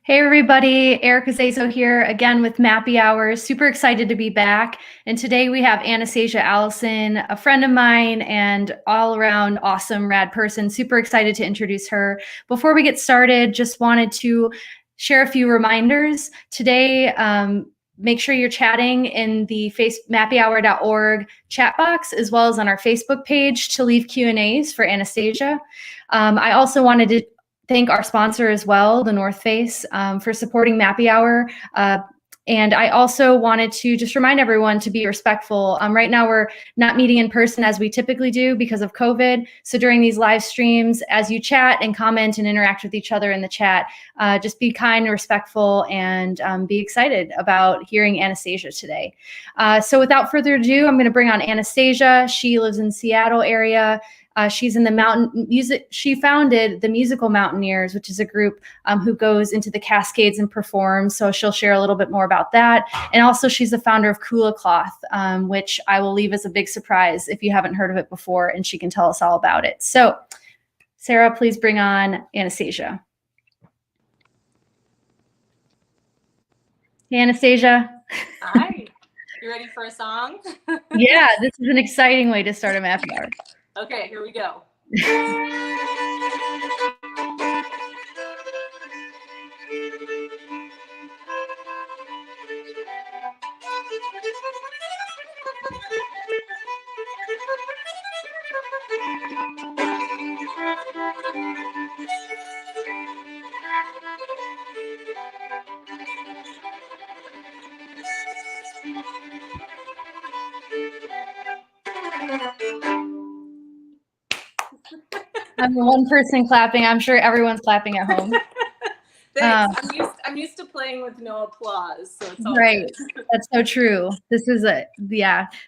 Hey everybody, Erica Zazo here again with Mappy Hour. Super excited to be back. And today we have Anastasia Allison, a friend of mine and all around awesome, rad person. Super excited to introduce her. Before we get started, just wanted to share a few reminders. Today, make sure you're chatting in the mappyhour.org chat box, as well as on our Facebook page to leave Q&As for Anastasia. I also wanted to thank our sponsor as well, the North Face, for supporting Mappy Hour. And I also wanted to just remind everyone to be respectful. Right now, we're not meeting in person as we typically do because of COVID. So during these live streams, as you chat and comment and interact with each other in the chat, just be kind, respectful, and be excited about hearing Anastasia today. So without further ado, I'm going to bring on Anastasia. She lives in Seattle area. She's in the mountain music. She founded the Musical Mountaineers, which is a group who goes into the Cascades and performs. So she'll share a little bit more about that. And also she's the founder of Kula Cloth, which I will leave as a big surprise if you haven't heard of it before, and she can tell us all about it. So Sarah, please bring on Anastasia. Hey, Anastasia. Hi. You ready for a song? Yeah, this is an exciting way to start a Mappy Hour. Okay, here we go. I'm the one person clapping. I'm sure everyone's clapping at home. Thanks. I'm used to playing with no applause, so it's all right. good. That's so true. This is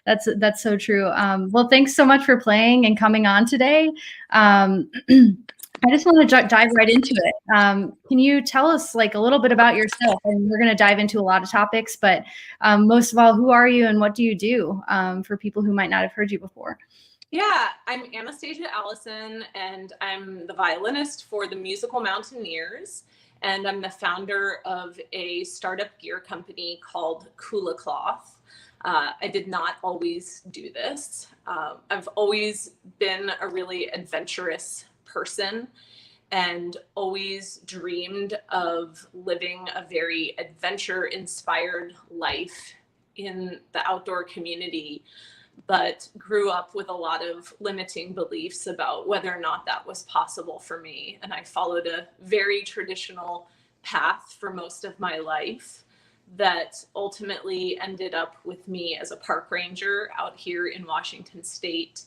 that's so true. Well, thanks so much for playing and coming on today. I just want to dive right into it. Can you tell us like a little bit about yourself? And we're going to dive into a lot of topics, but most of all, who are you and what do you do for people who might not have heard you before? Yeah, I'm Anastasia Allison, and I'm the violinist for the Musical Mountaineers, and I'm the founder of a startup gear company called Kula Cloth. I did not always do this. I've always been a really adventurous person and always dreamed of living a very adventure-inspired life in the outdoor community, but grew up with a lot of limiting beliefs about whether or not that was possible for me. And I followed a very traditional path for most of my life that ultimately ended up with me as a park ranger out here in Washington State.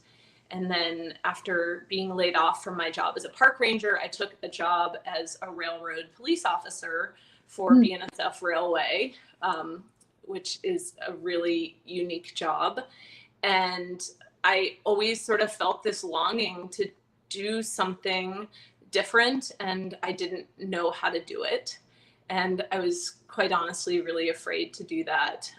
And then after being laid off from my job as a park ranger, I took a job as a railroad police officer for BNSF Railway, which is a really unique job. And I always sort of felt this longing to do something different, and I didn't know how to do it. And I was quite honestly really afraid to do that.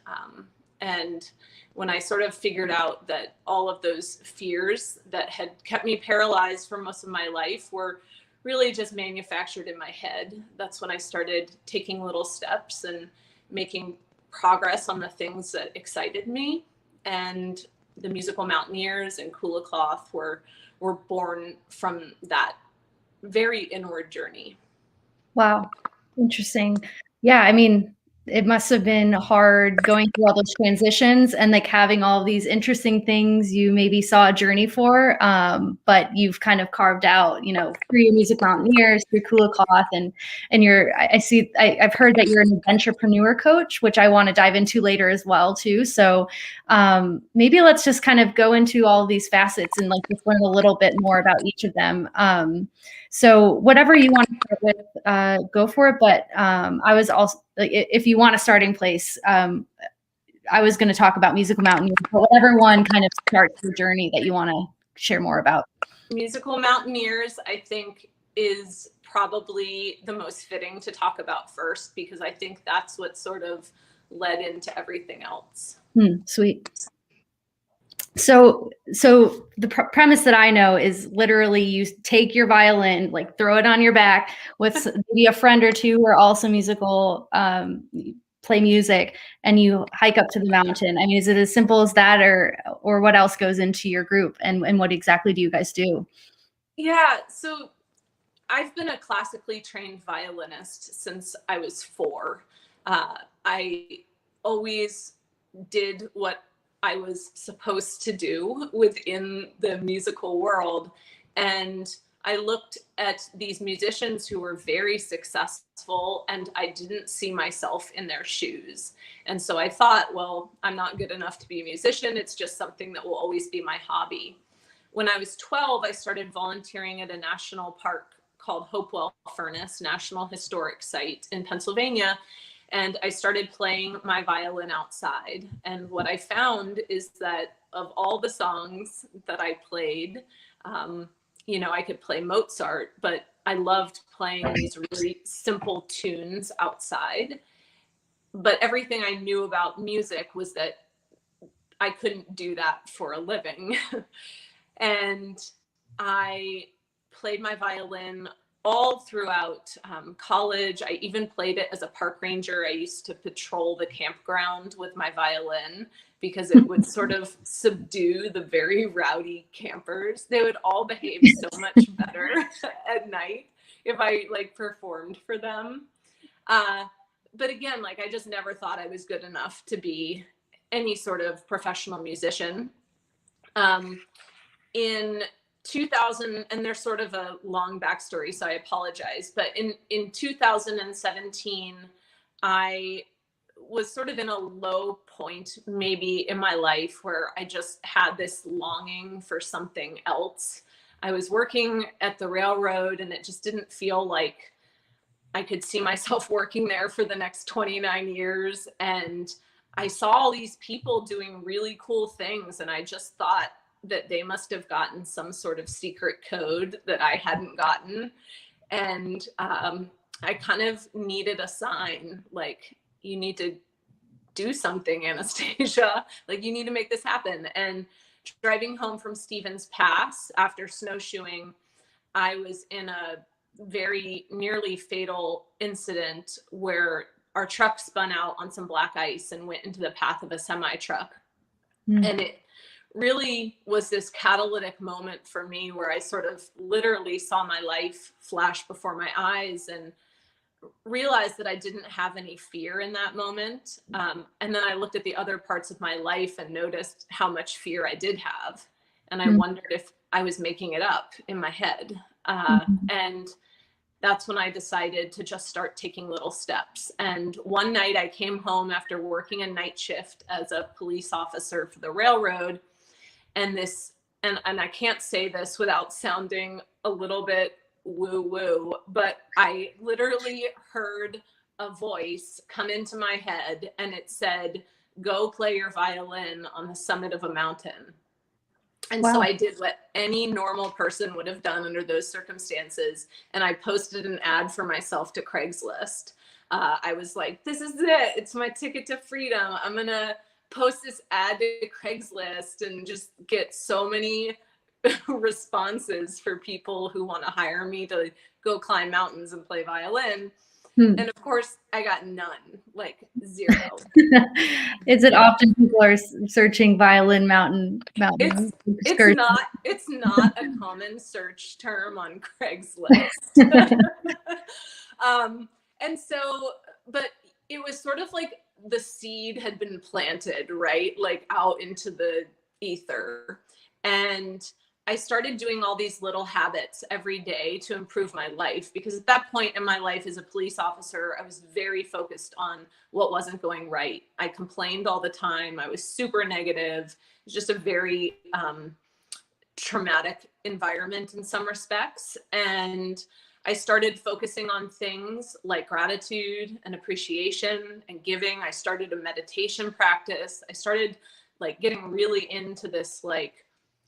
And when I sort of figured out that all of those fears that had kept me paralyzed for most of my life were really just manufactured in my head, that's when I started taking little steps and making progress on the things that excited me. And the Musical Mountaineers and Kula Cloth were born from that very inward journey. Wow. Interesting. Yeah, I mean, it must have been hard going through all those transitions and like having all these interesting things you maybe saw a journey for, but you've kind of carved out, you know, through your Music Mountaineers, through Kula Cloth, and I've heard that you're an Adventurepreneur Coach, which I want to dive into later as well too. So maybe let's just kind of go into all these facets and like just learn a little bit more about each of them. So whatever you want to start with, go for it. But I was also, if you want a starting place, I was going to talk about Musical Mountaineers, but whatever one kind of starts the journey that you want to share more about. Musical Mountaineers, I think, is probably the most fitting to talk about first, because I think that's what sort of led into everything else. Sweet. So the premise that I know is literally you take your violin, like throw it on your back with maybe a friend or two who are also musical, play music, and you hike up to the mountain. I mean, is it as simple as that, or what else goes into your group, and what exactly do you guys do? Yeah, so I've been a classically trained violinist since I was 4. I always did what I was supposed to do within the musical world. And I looked at these musicians who were very successful, and I didn't see myself in their shoes. And so I thought, well, I'm not good enough to be a musician. It's just something that will always be my hobby. When I was 12, I started volunteering at a national park called Hopewell Furnace National Historic Site in Pennsylvania. And I started playing my violin outside. And what I found is that of all the songs that I played, I could play Mozart, but I loved playing these really simple tunes outside. But everything I knew about music was that I couldn't do that for a living. And I played my violin all throughout college. I even played it as a park ranger. I used to patrol the campground with my violin because it would sort of subdue the very rowdy campers. They would all behave so much better at night if I performed for them. But again, I just never thought I was good enough to be any sort of professional musician. In 2000, and there's sort of a long backstory, so I apologize, but in 2017, I was sort of in a low point maybe in my life where I just had this longing for something else. I was working at the railroad, and it just didn't feel like I could see myself working there for the next 29 years. And I saw all these people doing really cool things, and I just thought that they must have gotten some sort of secret code that I hadn't gotten. And I kind of needed a sign, like, you need to do something, Anastasia. Like, you need to make this happen. And driving home from Stevens Pass after snowshoeing, I was in a very nearly fatal incident where our truck spun out on some black ice and went into the path of a semi truck. And it really was this catalytic moment for me where I sort of literally saw my life flash before my eyes and realized that I didn't have any fear in that moment. And then I looked at the other parts of my life and noticed how much fear I did have. And I wondered if I was making it up in my head. And that's when I decided to just start taking little steps. And one night I came home after working a night shift as a police officer for the railroad. And I can't say this without sounding a little bit woo-woo, but I literally heard a voice come into my head, and it said, "Go play your violin on the summit of a mountain." And so I did what any normal person would have done under those circumstances. And I posted an ad for myself to Craigslist. I was like, this is it. It's my ticket to freedom. I'm going to post this ad to Craigslist and just get so many responses for people who want to hire me to go climb mountains and play violin. And of course, I got none, like zero. Is it often people are searching violin mountain? It's not a common search term on Craigslist. And so, but it was sort of like the seed had been planted, right? Like out into the ether. And I started doing all these little habits every day to improve my life, because at that point in my life as a police officer, I was very focused on what wasn't going right. I complained all the time. I was super negative. It was just a very traumatic environment in some respects. And I started focusing on things like gratitude and appreciation and giving. I started a meditation practice. I started getting really into this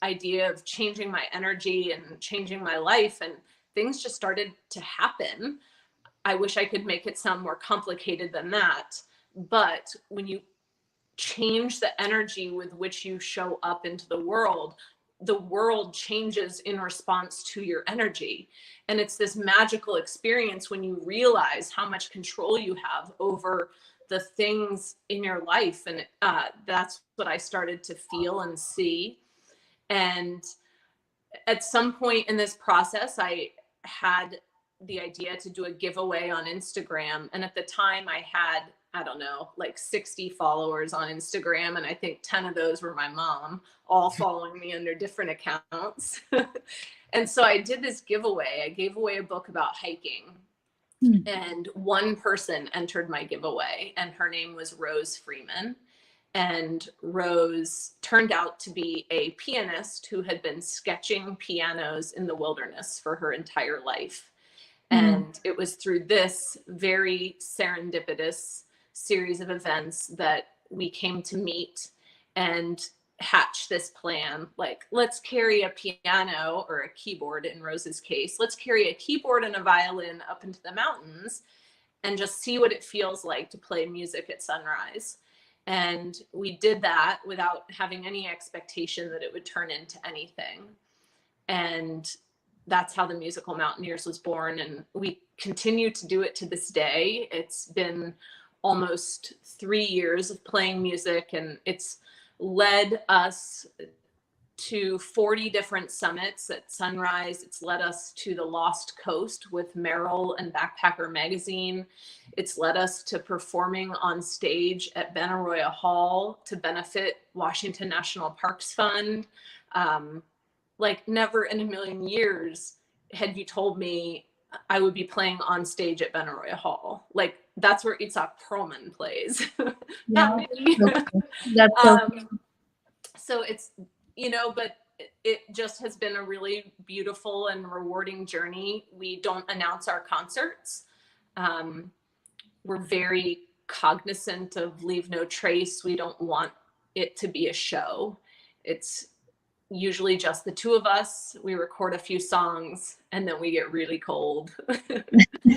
idea of changing my energy and changing my life, and things just started to happen. I wish I could make it sound more complicated than that, but when you change the energy with which you show up into the world changes in response to your energy. And it's this magical experience when you realize how much control you have over the things in your life. And that's what I started to feel and see. And at some point in this process, I had the idea to do a giveaway on Instagram. And at the time I had, I don't know, like 60 followers on Instagram. And I think 10 of those were my mom, all following me under different accounts. And so I did this giveaway. I gave away a book about hiking. And one person entered my giveaway, and her name was Rose Freeman. And Rose turned out to be a pianist who had been sketching pianos in the wilderness for her entire life. And it was through this very serendipitous series of events that we came to meet and hatch this plan. Like, let's carry a piano, or a keyboard in Rose's case, let's carry a keyboard and a violin up into the mountains and just see what it feels like to play music at sunrise. And we did that without having any expectation that it would turn into anything. And that's how the Musical Mountaineers was born. And we continue to do it to this day. It's been almost 3 years of playing music, and it's led us to 40 different summits at Sunrise. It's led us to the Lost Coast with Merrill and Backpacker Magazine. It's led us to performing on stage at Benaroya Hall to benefit Washington National Parks Fund. Like, never in a million years had you told me I would be playing on stage at Benaroya Hall. Like, that's where Itzhak Perlman plays. Not me. That's so So it's, but it just has been a really beautiful and rewarding journey. We don't announce our concerts. We're very cognizant of leave no trace. We don't want it to be a show. It's usually just the two of us. We record a few songs, and then we get really cold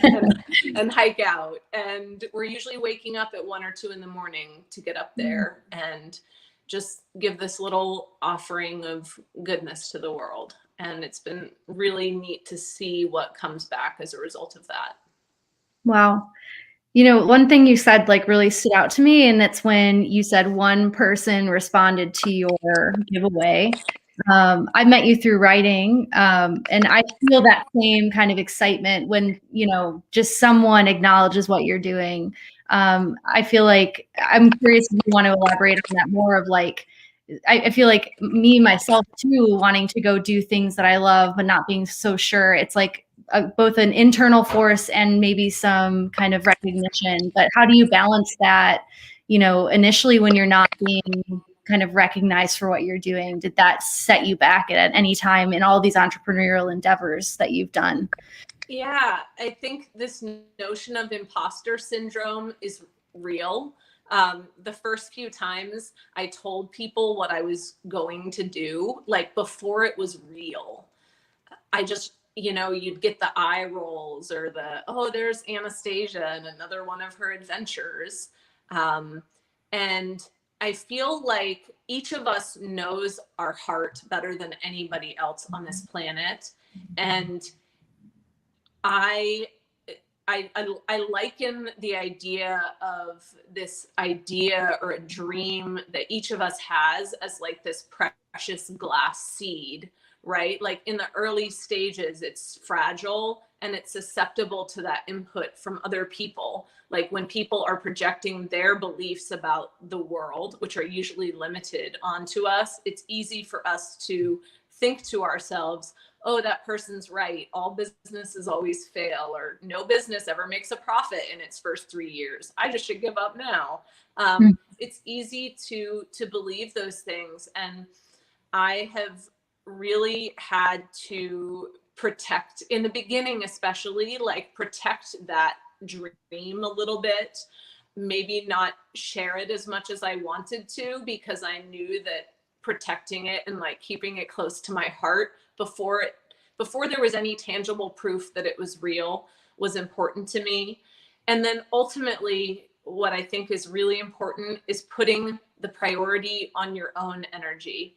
and hike out. And we're usually waking up at 1 or 2 in the morning to get up there and just give this little offering of goodness to the world. And it's been really neat to see what comes back as a result of that. Wow. One thing you said like really stood out to me, and that's when you said one person responded to your giveaway. I met you through writing, and I feel that same kind of excitement when, just someone acknowledges what you're doing. I feel like, I'm curious if you want to elaborate on that more of like, I feel like me, myself too, wanting to go do things that I love, but not being so sure. It's like both an internal force and maybe some kind of recognition, but how do you balance that, initially when you're not being kind of recognized for what you're doing? Did that set you back at any time in all these entrepreneurial endeavors that you've done? Yeah, I think this notion of imposter syndrome is real. The first few times I told people what I was going to do, like before it was real, I just, you'd get the eye rolls or oh, there's Anastasia and another one of her adventures. And I feel like each of us knows our heart better than anybody else on this planet. And I liken the idea of this idea or a dream that each of us has as like this precious glass seed, right? Like in the early stages, it's fragile and it's susceptible to that input from other people. Like when people are projecting their beliefs about the world, which are usually limited onto us, it's easy for us to think to ourselves, oh, that person's right. All businesses always fail, or no business ever makes a profit in its first 3 years. I just should give up now. It's easy to believe those things. And I have really had to protect, in the beginning especially, like protect that dream a little bit, maybe not share it as much as I wanted to, because I knew that protecting it and like keeping it close to my heart before there was any tangible proof that it was real was important to me. And then ultimately, what I think is really important is putting the priority on your own energy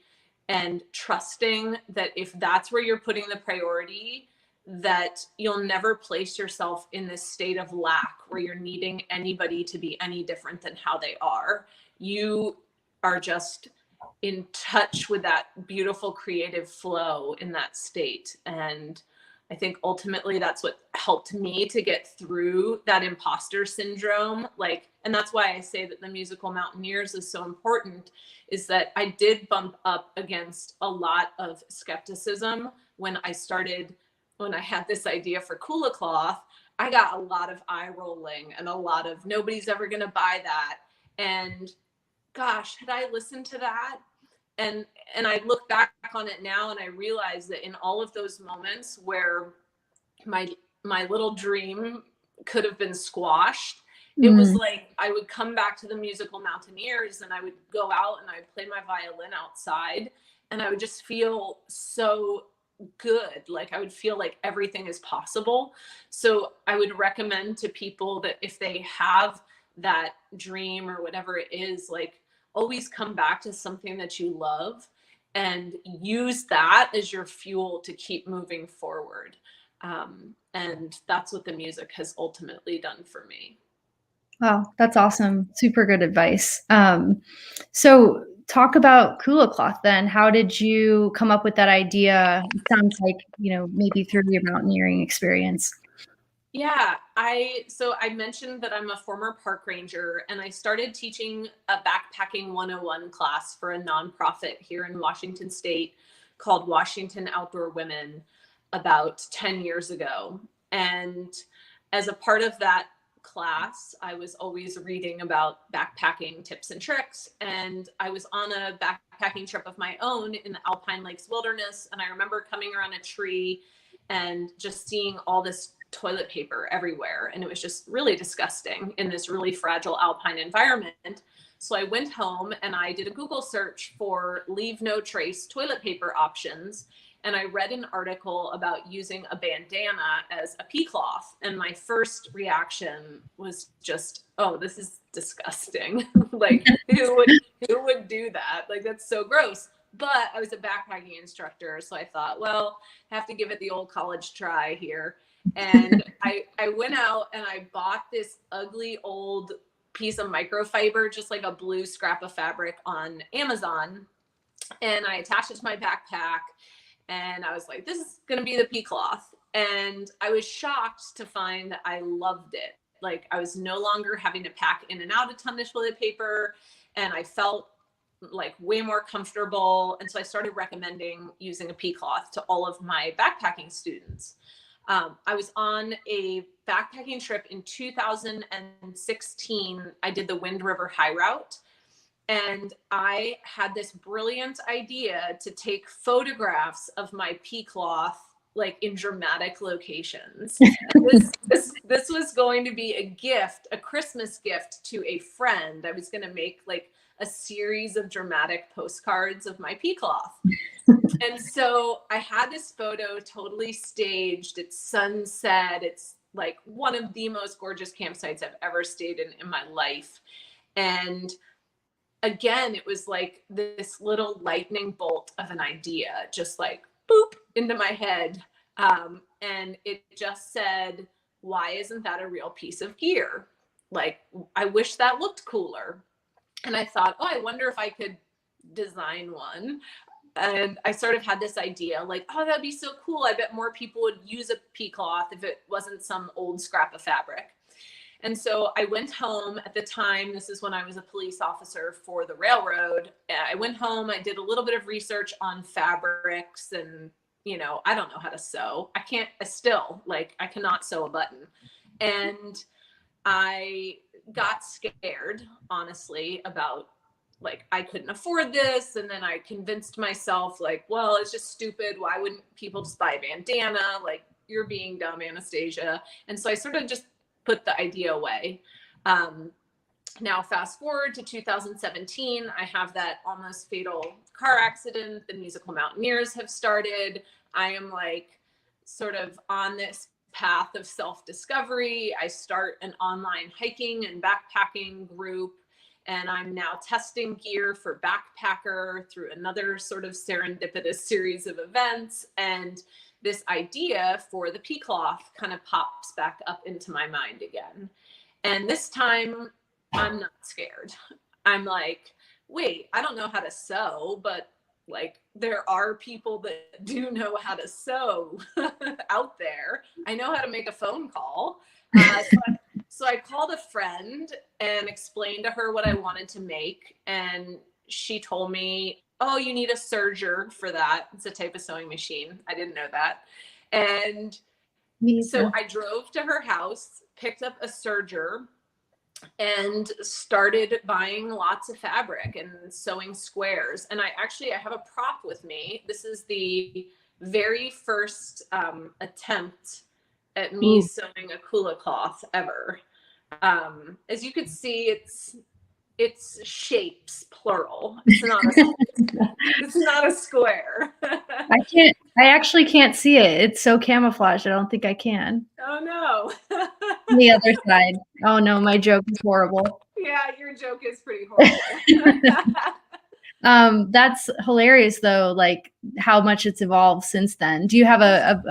and trusting that if that's where you're putting the priority, that you'll never place yourself in this state of lack where you're needing anybody to be any different than how they are. You are just in touch with that beautiful creative flow in that state. And I think ultimately that's what helped me to get through that imposter syndrome. And that's why I say that the Musical Mountaineers is so important, is that I did bump up against a lot of skepticism when I had this idea for Kula Cloth. I got a lot of eye rolling and a lot of nobody's ever going to buy that. And gosh, had I listened to that? And I look back on it now and I realize that in all of those moments where my little dream could have been squashed, it was like I would come back to the Musical Mountaineers and I would go out and I'd play my violin outside and I would just feel so good. Like I would feel like everything is possible. So I would recommend to people that if they have that dream or whatever it is, like always come back to something that you love and use that as your fuel to keep moving forward. And that's what the music has ultimately done for me. Wow, that's awesome. Super good advice. So talk about Kula Cloth then. How did you come up with that idea? It sounds like, maybe through your mountaineering experience. Yeah, so I mentioned that I'm a former park ranger and I started teaching a backpacking 101 class for a nonprofit here in Washington State called Washington Outdoor Women about 10 years ago. And as a part of that class, I was always reading about backpacking tips and tricks. And I was on a backpacking trip of my own in the Alpine Lakes Wilderness. And I remember coming around a tree and just seeing all this toilet paper everywhere. And it was just really disgusting in this really fragile alpine environment. So I went home and I did a Google search for leave no trace toilet paper options. And I read an article about using a bandana as a pea cloth. And my first reaction was just, oh, this is disgusting. Like who would do that? Like, that's so gross. But I was a backpacking instructor. So I thought, well, I have to give it the old college try here. And I went out and I bought this ugly old piece of microfiber, just like a blue scrap of fabric on Amazon. And I attached it to my backpack and I was like, this is going to be the pea cloth. And I was shocked to find that I loved it. Like I was no longer having to pack in and out a ton of toilet paper and I felt like way more comfortable. And so I started recommending using a pea cloth to all of my backpacking students. I was on a backpacking trip in 2016. I did the Wind River High Route. And I had this brilliant idea to take photographs of my pea cloth, like in dramatic locations. This was going to be a gift, a Christmas gift to a friend. I was going to make like a series of dramatic postcards of my pea cloth. And so I had this photo totally staged. It's sunset. It's like one of the most gorgeous campsites I've ever stayed in my life. And again, it was like this little lightning bolt of an idea, just like boop into my head. And it just said, why isn't that a real piece of gear? Like, I wish that looked cooler. And I thought, oh, I wonder if I could design one. And I sort of had this idea like, oh, that'd be so cool. I bet more people would use a pea cloth if it wasn't some old scrap of fabric. And so I went home at the time. This is when I was a police officer for the railroad. I went home, I did a little bit of research on fabrics and, I don't know how to sew. I cannot sew a button. And I got scared, honestly, about like, I couldn't afford this. And then I convinced myself like, well, it's just stupid. Why wouldn't people just buy a bandana? Like, you're being dumb, Anastasia. And so I sort of just put the idea away. Now, fast forward to 2017, I have that almost fatal car accident. The Musical Mountaineers have started. I am like sort of on this path of self-discovery. I start an online hiking and backpacking group. And I'm now testing gear for Backpacker through another sort of serendipitous series of events. And this idea for the P cloth kind of pops back up into my mind again. And this time I'm not scared. I'm like, wait, I don't know how to sew, but like there are people that do know how to sew out there. I know how to make a phone call. So I called a friend and explained to her what I wanted to make. And she told me, oh, you need a serger for that. It's a type of sewing machine. I didn't know that. And so I drove to her house, picked up a serger, and started buying lots of fabric and sewing squares. And I have a prop with me. This is the very first attempt at me sewing a Kula cloth ever. As you could see, it's shapes plural. It's not a square. I actually can't see it. It's so camouflaged. I don't think I can. Oh no. The other side. Oh no, my joke is horrible. Yeah, your joke is pretty horrible. That's hilarious though, like how much it's evolved since then. Do you have a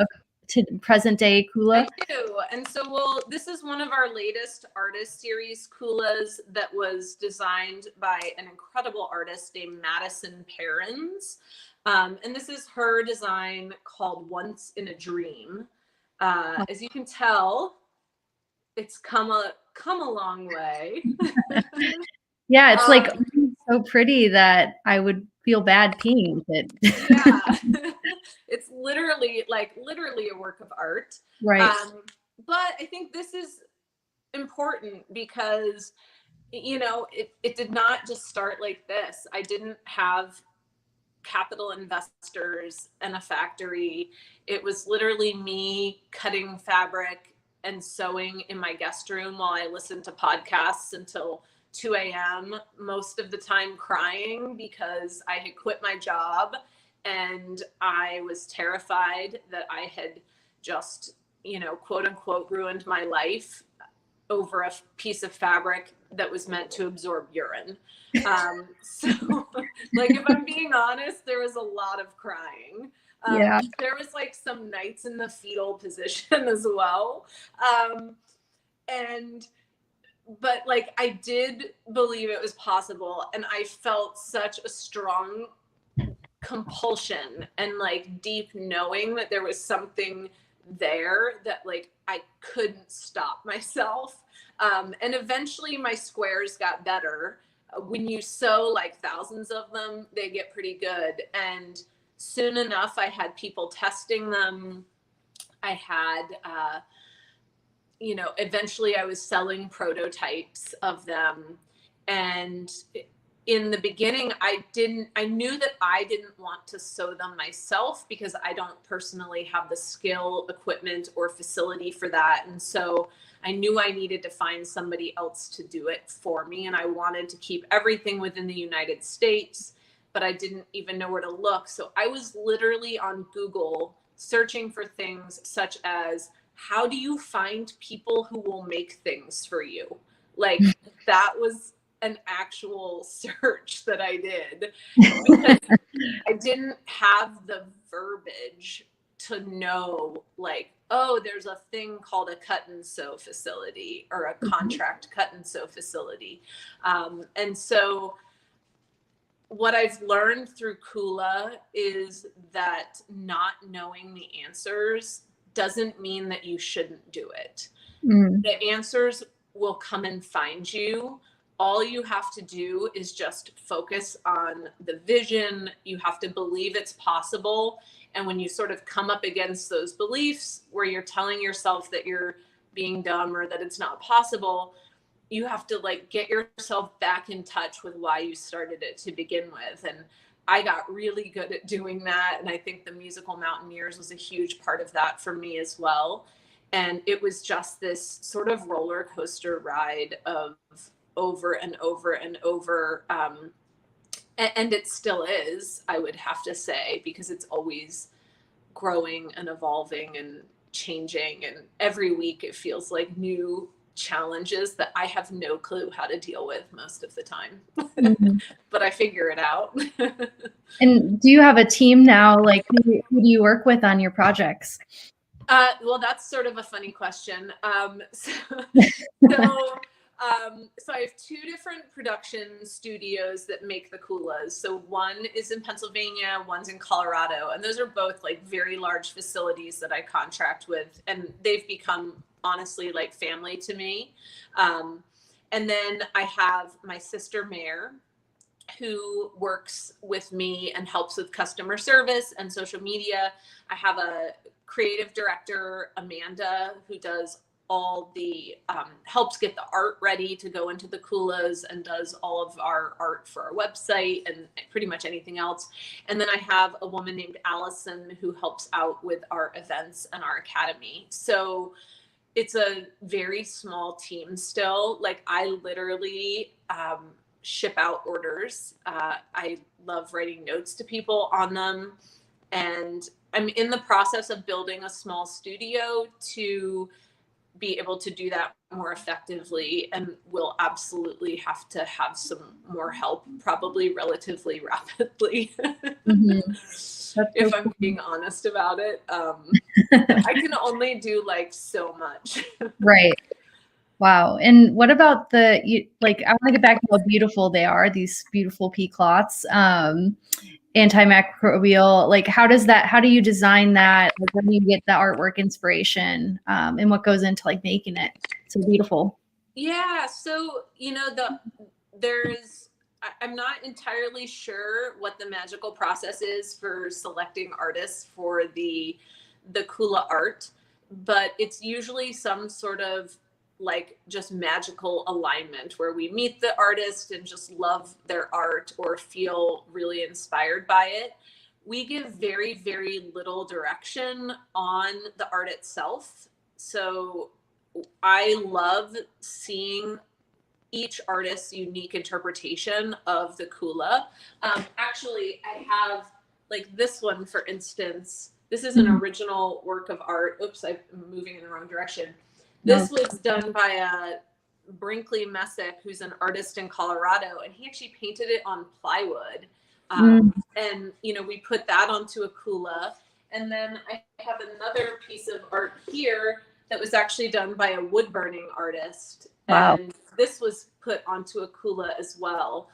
present day Kula? I do. And so this is one of our latest artist series Kulas that was designed by an incredible artist named Madison Perrins. And this is her design called Once in a Dream. As you can tell, it's come a long way. Yeah, it's like so pretty that I would feel bad peeing with it. Yeah. It's literally a work of art. Right. But I think this is important because, it did not just start like this. I didn't have capital investors and a factory. It was literally me cutting fabric and sewing in my guest room while I listened to podcasts until 2 a.m., most of the time crying because I had quit my job and I was terrified that I had just, quote unquote, ruined my life over a piece of fabric that was meant to absorb urine. So if I'm being honest, there was a lot of crying. Yeah. There was some nights in the fetal position as well. But I did believe it was possible. And I felt such a strong compulsion and deep knowing that there was something there that I couldn't stop myself. And eventually my squares got better. When you sew thousands of them, they get pretty good. And soon enough, I had people testing them. I had, eventually I was selling prototypes of them. And in the beginning, I knew that I didn't want to sew them myself because I don't personally have the skill, equipment, or facility for that. And so I knew I needed to find somebody else to do it for me. And I wanted to keep everything within the United States, but I didn't even know where to look. So I was literally on Google searching for things such as, how do you find people who will make things for you? That was an actual search that I did because I didn't have the verbiage to know oh, there's a thing called a cut and sew facility or a contract cut and sew facility. And so what I've learned through Kula is that not knowing the answers doesn't mean that you shouldn't do it. The answers will come and find you. All you have to do is just focus on the vision. You have to believe it's possible. And when you sort of come up against those beliefs where you're telling yourself that you're being dumb or that it's not possible, you have to get yourself back in touch with why you started it to begin with. And I got really good at doing that. And I think the musical Mountaineers was a huge part of that for me as well. And it was just this sort of roller coaster ride of over and over and over. And it still is, I would have to say, because it's always growing and evolving and changing. And every week it feels like new challenges that I have no clue how to deal with most of the time, Mhm. but I figure it out. And do you have a team now? Like who do you work with on your projects? Well, that's sort of a funny question. So I have two different production studios that make the Kulas. So one is in Pennsylvania, one's in Colorado, and those are both like very large facilities that I contract with, and they've become honestly like family to me. And then I have my sister Mare, who works with me and helps with customer service and social media. I have a creative director, Amanda, who does all the helps get the art ready to go into the Kulas and does all of our art for our website and pretty much anything else. And then I have a woman named Allison who helps out with our events and our academy. So it's a very small team still. Like I literally ship out orders. I love writing notes to people on them. And I'm in the process of building a small studio to be able to do that more effectively, and we'll absolutely have to have some more help, probably relatively rapidly. Mm-hmm. If I'm being honest about it. I can only do like so much. Right. Wow. And what about I want to get back to how beautiful they are, these beautiful pea cloths, antimicrobial. Like, how do you design that? Like, where do you get the artwork inspiration, and what goes into like making it so beautiful? Yeah. So, I'm not entirely sure what the magical process is for selecting artists for the Kula art, but it's usually some sort of like just magical alignment where we meet the artist and just love their art or feel really inspired by it. We give very, very little direction on the art itself. So I love seeing each artist's unique interpretation of the Kula. Actually, I have like this one, for instance. This is an original work of art. Oops, I'm moving in the wrong direction. This was done by a Brinkley Messick, who's an artist in Colorado, and he actually painted it on plywood. And, we put that onto a Kula. And then I have another piece of art here that was actually done by a wood burning artist. Wow. And this was put onto a Kula as well.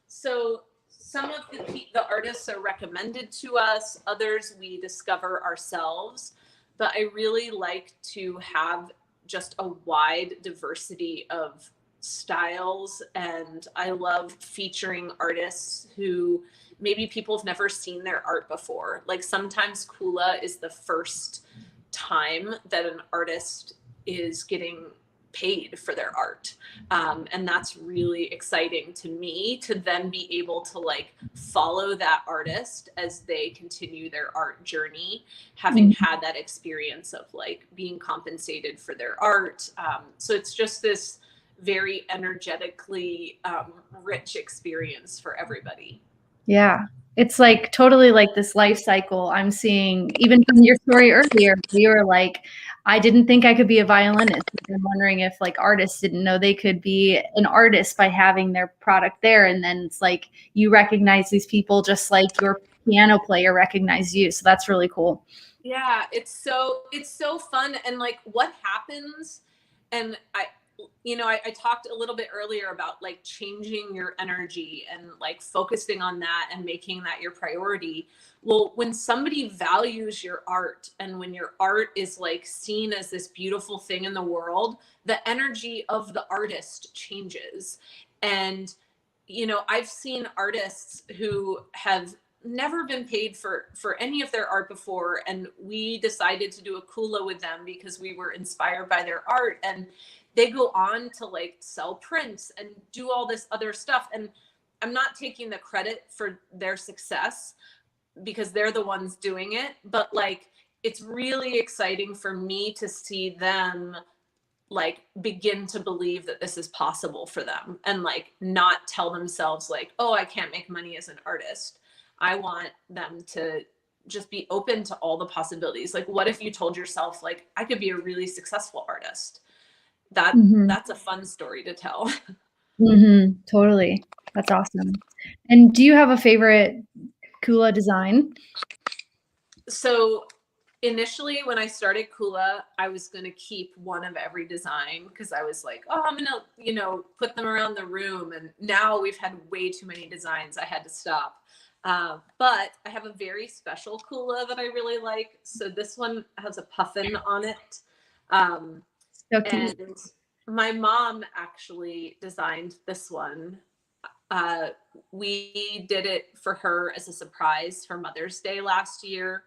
So some of the artists are recommended to us, others we discover ourselves. But I really like to have just a wide diversity of styles, and I love featuring artists who maybe people have never seen their art before. Like sometimes Kula is the first time that an artist is getting paid for their art. And that's really exciting to me to then be able to like follow that artist as they continue their art journey, having had that experience of like being compensated for their art. So it's just this very energetically rich experience for everybody. Yeah. It's like totally like this life cycle I'm seeing. Even from your story earlier, you were like, I didn't think I could be a violinist. I'm wondering if like artists didn't know they could be an artist by having their product there. And then it's like you recognize these people just like your piano player recognized you. So that's really cool. Yeah, it's so fun. And like what happens, and I talked a little bit earlier about like changing your energy and like focusing on that and making that your priority. Well, when somebody values your art and when your art is like seen as this beautiful thing in the world, the energy of the artist changes. And, I've seen artists who have never been paid for any of their art before, and we decided to do a Kula with them because we were inspired by their art, and they go on to like sell prints and do all this other stuff. And I'm not taking the credit for their success because they're the ones doing it, but like it's really exciting for me to see them like begin to believe that this is possible for them and like not tell themselves like, oh, I can't make money as an artist. I want them to just be open to all the possibilities. Like, what if you told yourself like, I could be a really successful artist? that's a fun story to tell. Totally. That's awesome. And do you have a favorite Kula design? So initially when I started Kula, I was going to keep one of every design because I was like, oh, I'm going to, put them around the room. And now we've had way too many designs. I had to stop. But I have a very special Kula that I really like. So this one has a puffin on it. So cute. And my mom actually designed this one. We did it for her as a surprise for Mother's Day last year.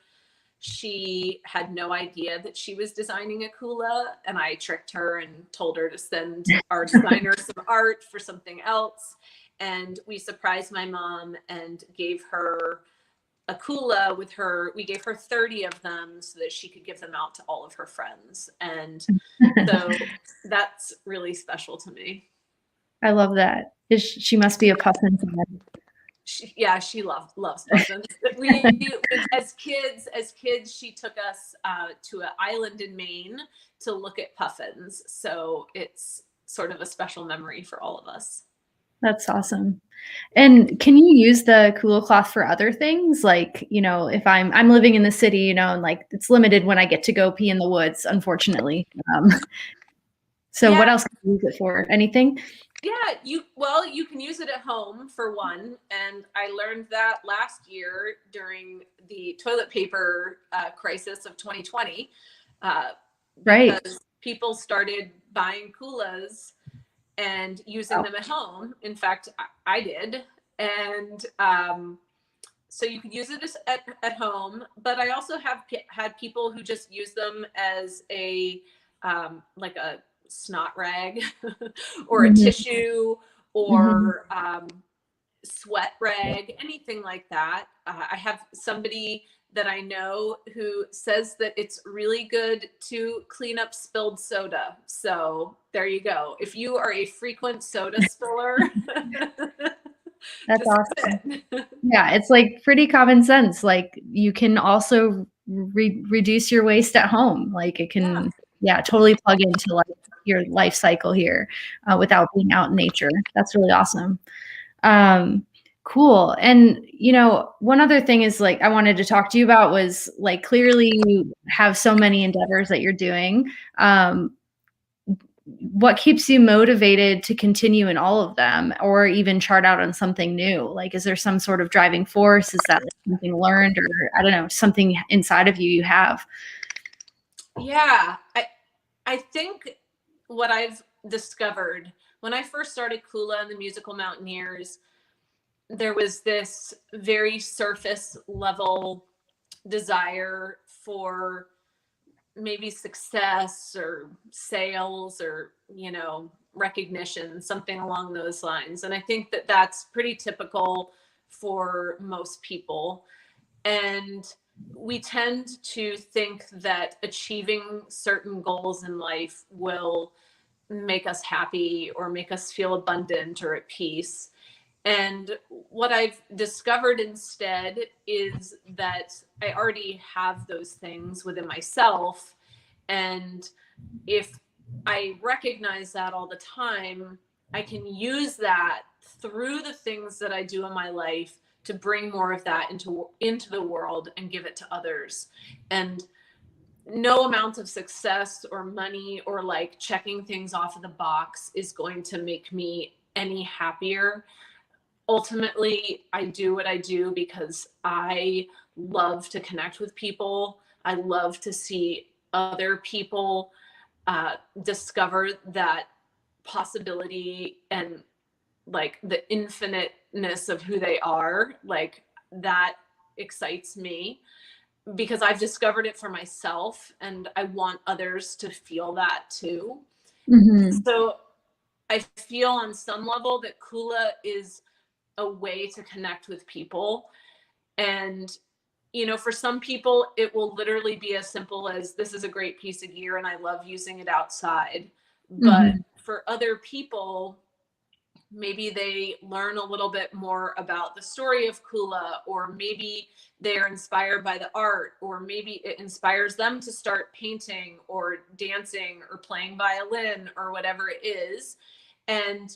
She had no idea that she was designing a Kula, and I tricked her and told her to send our designer some art for something else. And we surprised my mom and gave her a Kula with her. We gave her 30 of them so that she could give them out to all of her friends. And so that's really special to me. I love that. She must be a puffin fan. She loves puffins. As kids, she took us to an island in Maine to look at puffins. So it's sort of a special memory for all of us. That's awesome. And can you use the Kula Cloth for other things? Like, if I'm living in the city, and like it's limited when I get to go pee in the woods, unfortunately. So what else can you use it for? Anything? Yeah, you can use it at home for one. And I learned that last year during the toilet paper crisis of 2020. Right. Because people started buying Kulas and using them at home. In fact, I did. And so you could use it at home. But I also have had people who just use them as a like a snot rag or a tissue or sweat rag, anything like that. I have somebody that I know who says that it's really good to clean up spilled soda. So there you go. If you are a frequent soda spiller, that's awesome. Yeah, it's like pretty common sense. Like you can also reduce your waste at home. Like it can, totally plug into like your life cycle here without being out in nature. That's really awesome. Cool. And, one other thing is like, I wanted to talk to you about was like, clearly you have so many endeavors that you're doing. What keeps you motivated to continue in all of them or even chart out on something new? Like, is there some sort of driving force? Is that like something learned or I don't know, something inside of you have? Yeah, I think what I've discovered when I first started Kula and the Musical Mountaineers, there was this very surface level desire for maybe success or sales or, recognition, something along those lines. And I think that that's pretty typical for most people. And we tend to think that achieving certain goals in life will make us happy or make us feel abundant or at peace. And what I've discovered instead is that I already have those things within myself. And if I recognize that all the time, I can use that through the things that I do in my life to bring more of that into the world and give it to others. And no amount of success or money or like checking things off of the box is going to make me any happier. Ultimately, I do what I do because I love to connect with people. I love to see other people discover that possibility and like the infiniteness of who they are. Like that excites me because I've discovered it for myself and I want others to feel that too. So I feel on some level that Kula is a way to connect with people. And, for some people, it will literally be as simple as this is a great piece of gear and I love using it outside. But for other people, maybe they learn a little bit more about the story of Kula, or maybe they're inspired by the art, or maybe it inspires them to start painting or dancing or playing violin or whatever it is. And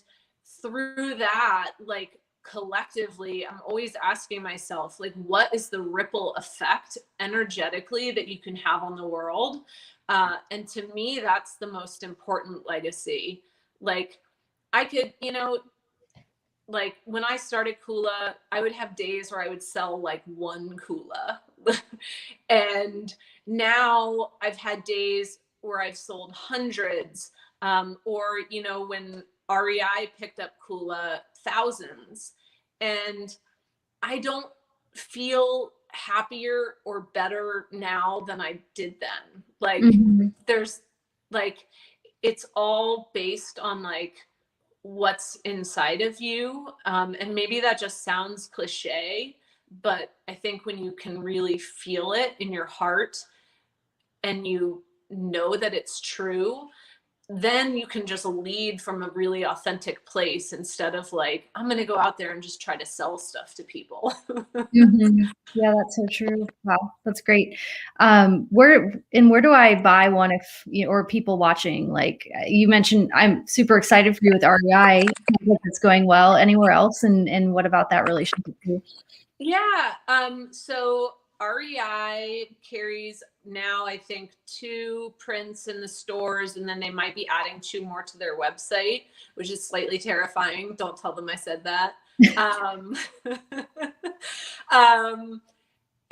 through that, like collectively, I'm always asking myself, like, what is the ripple effect energetically that you can have on the world? And to me, that's the most important legacy. Like, I could, like when I started Kula, I would have days where I would sell like one Kula. And now I've had days where I've sold hundreds, or, when REI picked up Kula, thousands. And I don't feel happier or better now than I did then. Like, there's like, it's all based on like what's inside of you. And maybe that just sounds cliche, but I think when you can really feel it in your heart and you know that it's true, then you can just lead from a really authentic place instead of like, I'm going to go out there and just try to sell stuff to people. Yeah, that's so true. Wow, that's great. Where do I buy one if, or people watching, like you mentioned, I'm super excited for you with REI. It's going well. Anywhere else? And what about that relationship too? Yeah. So REI carries now, I think, 2 prints in the stores, and then they might be adding 2 more to their website, which is slightly terrifying. Don't tell them I said that.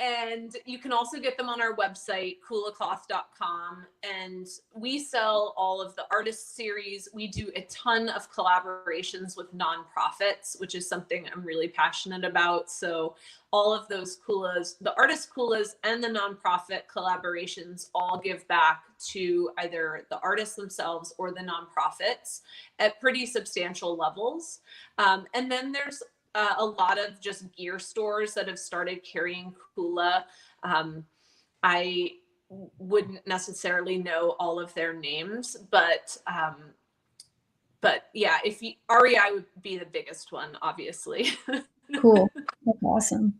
And you can also get them on our website, kulacloth.com. And we sell all of the artist series. We do a ton of collaborations with nonprofits, which is something I'm really passionate about. So all of those Kulas, the artist Kulas and the nonprofit collaborations, all give back to either the artists themselves or the nonprofits at pretty substantial levels. And then there's a lot of just gear stores that have started carrying Kula. I wouldn't necessarily know all of their names, but yeah, REI would be the biggest one, obviously. Cool. That's awesome.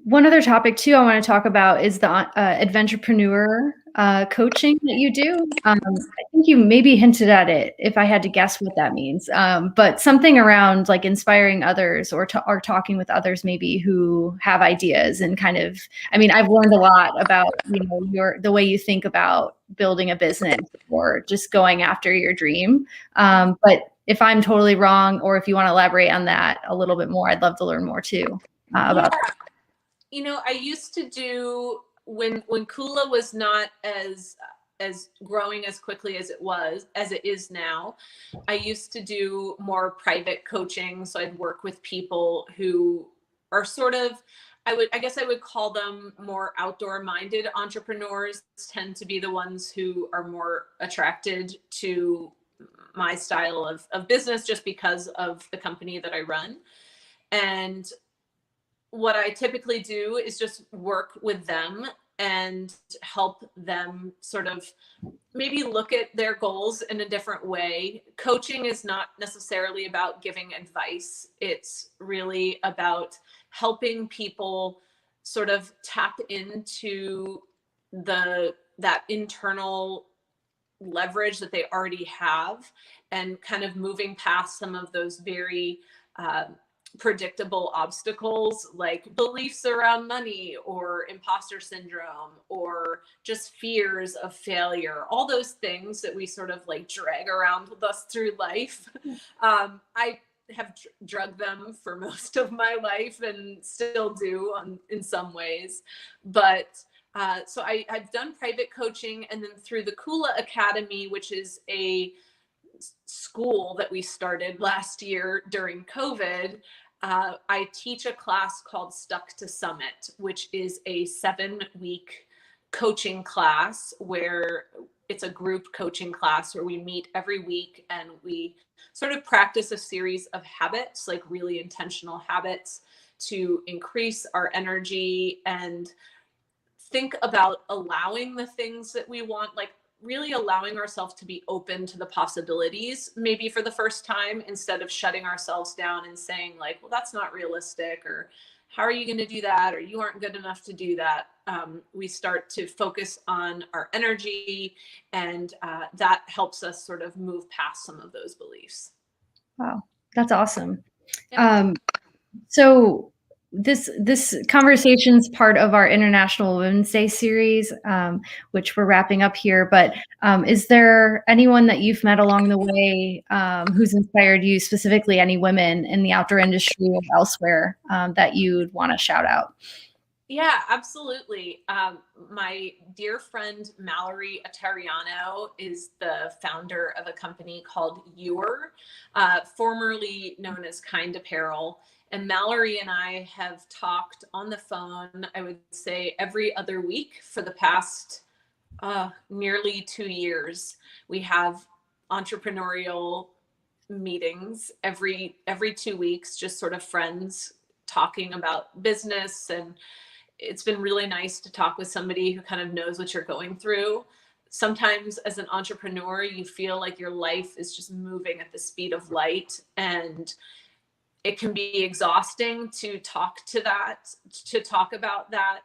One other topic too I want to talk about is the Adventurepreneur Coaching that you do. I think you maybe hinted at it if I had to guess what that means, but something around like inspiring others or talking with others maybe who have ideas and kind of, I mean, I've learned a lot about, the way you think about building a business or just going after your dream. But if I'm totally wrong, or if you want to elaborate on that a little bit more, I'd love to learn more too about that. I used to do when Kula was not as growing as quickly as it is now. I used to do more private coaching. So I'd work with people who are sort of, I guess I would call them more outdoor minded entrepreneurs, tend to be the ones who are more attracted to my style of business just because of the company that I run. And what I typically do is just work with them and help them sort of maybe look at their goals in a different way. Coaching is not necessarily about giving advice. It's really about helping people sort of tap into that internal leverage that they already have and kind of moving past some of those very predictable obstacles like beliefs around money or imposter syndrome or just fears of failure, all those things that we sort of like drag around with us through life. I have drugged them for most of my life and still do in some ways. But so I've done private coaching, and then through the Kula Academy, which is a school that we started last year during COVID, I teach a class called Stuck to Summit, which is a 7-week coaching class where it's a group coaching class where we meet every week and we sort of practice a series of habits, like really intentional habits to increase our energy and think about allowing the things that we want. Like really allowing ourselves to be open to the possibilities, maybe for the first time, instead of shutting ourselves down and saying like, well, that's not realistic, or how are you going to do that? Or you aren't good enough to do that. We start to focus on our energy, and that helps us sort of move past some of those beliefs. Wow, that's awesome. Yeah. So this conversation's part of our International Women's Day series, which we're wrapping up here. But is there anyone that you've met along the way who's inspired you, specifically any women in the outdoor industry or elsewhere, that you'd want to shout out? Yeah, absolutely. My dear friend Mallory Atariano is the founder of a company called Eatery, formerly known as Kind Apparel. And Mallory and I have talked on the phone, I would say every other week for the past nearly 2 years. We have entrepreneurial meetings every 2 weeks, just sort of friends talking about business. And it's been really nice to talk with somebody who kind of knows what you're going through. Sometimes as an entrepreneur, you feel like your life is just moving at the speed of light, and it can be exhausting to talk about that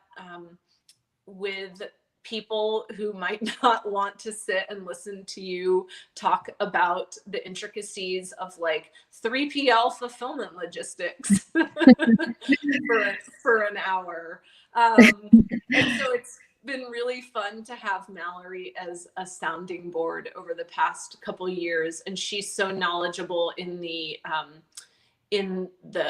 with people who might not want to sit and listen to you talk about the intricacies of like 3PL fulfillment logistics for an hour. And so it's been really fun to have Mallory as a sounding board over the past couple years. And she's so knowledgeable in the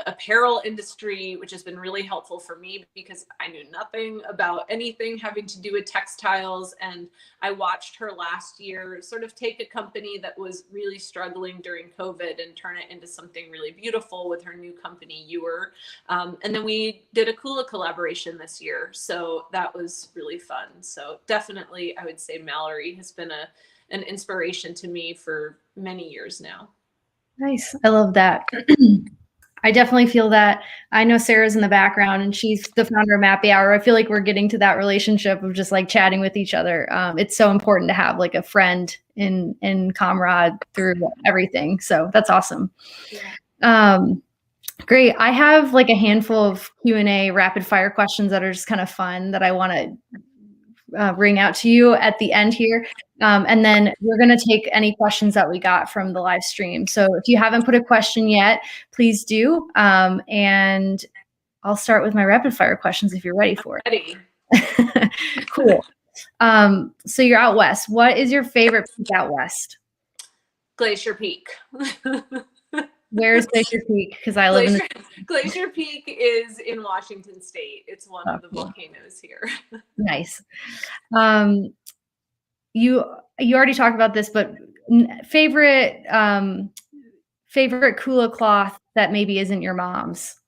apparel industry, which has been really helpful for me because I knew nothing about anything having to do with textiles. And I watched her last year sort of take a company that was really struggling during COVID and turn it into something really beautiful with her new company, Eatery. And then we did a Kula collaboration this year. So that was really fun. So definitely, I would say Mallory has been an inspiration to me for many years now. Nice. I love that. I definitely feel that. I know Sarah's in the background and she's the founder of Mappy Hour. I feel like we're getting to that relationship of just like chatting with each other. It's so important to have like a friend in comrade through everything. So that's awesome. Yeah. Great. I have like a handful of Q&A rapid fire questions that are just kind of fun that I want to bring out to you at the end here. And then we're going to take any questions that we got from the live stream. So if you haven't put a question yet, please do. And I'll start with my rapid fire questions if you're ready for it. Ready. Cool. So you're out west. What is your favorite peak out west? Glacier Peak. Where's Glacier Peak? Because I live in Glacier Peak is in Washington State. It's one of the volcanoes here. Nice. You already talked about this, but favorite Kula Cloth that maybe isn't your mom's?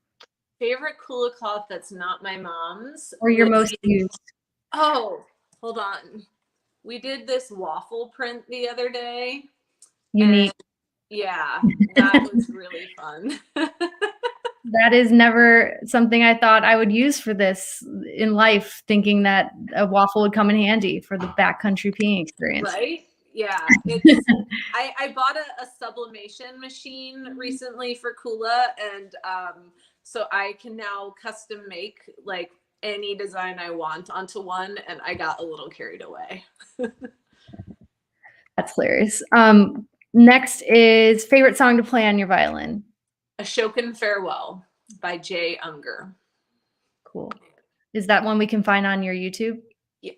Favorite Kula Cloth that's not my mom's? Or your most used? Oh, hold on. We did this waffle print the other day. Unique. Yeah, that was really fun. That is never something I thought I would use for this in life, thinking that a waffle would come in handy for the backcountry peeing experience. Right? Yeah. I bought a sublimation machine recently for Kula, and so I can now custom make like any design I want onto one, and I got a little carried away. That's hilarious. Next is favorite song to play on your violin. Ashokan Farewell by Jay Unger. Cool. Is that one we can find on your YouTube?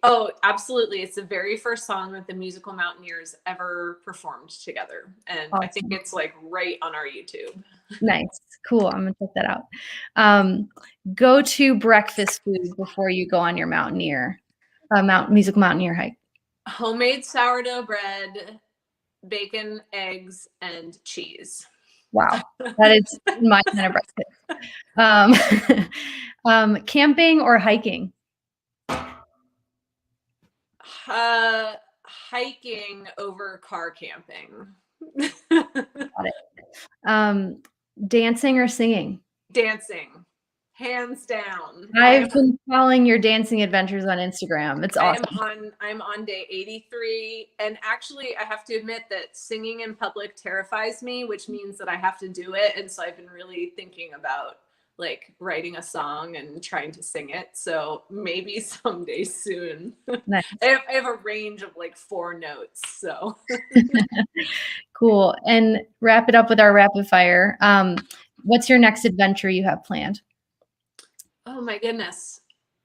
Oh, absolutely. It's the very first song that the Musical Mountaineers ever performed together. And awesome. I think it's like right on our YouTube. Nice. Cool. I'm going to check that out. Go to breakfast food before you go on your musical mountaineer hike. Homemade sourdough bread, bacon, eggs, and cheese. Wow. That is my kind of breakfast. Camping or hiking? Hiking over car camping. Got it. Dancing or singing? Dancing. hands down. I've been following your dancing adventures on Instagram. It's awesome. I'm on day 83. And actually, I have to admit that singing in public terrifies me, which means that I have to do it. And so I've been really thinking about like writing a song and trying to sing it. So maybe someday soon. Nice. I have a range of like 4 notes. So Cool. And wrap it up with our rapid fire. What's your next adventure you have planned? oh my goodness.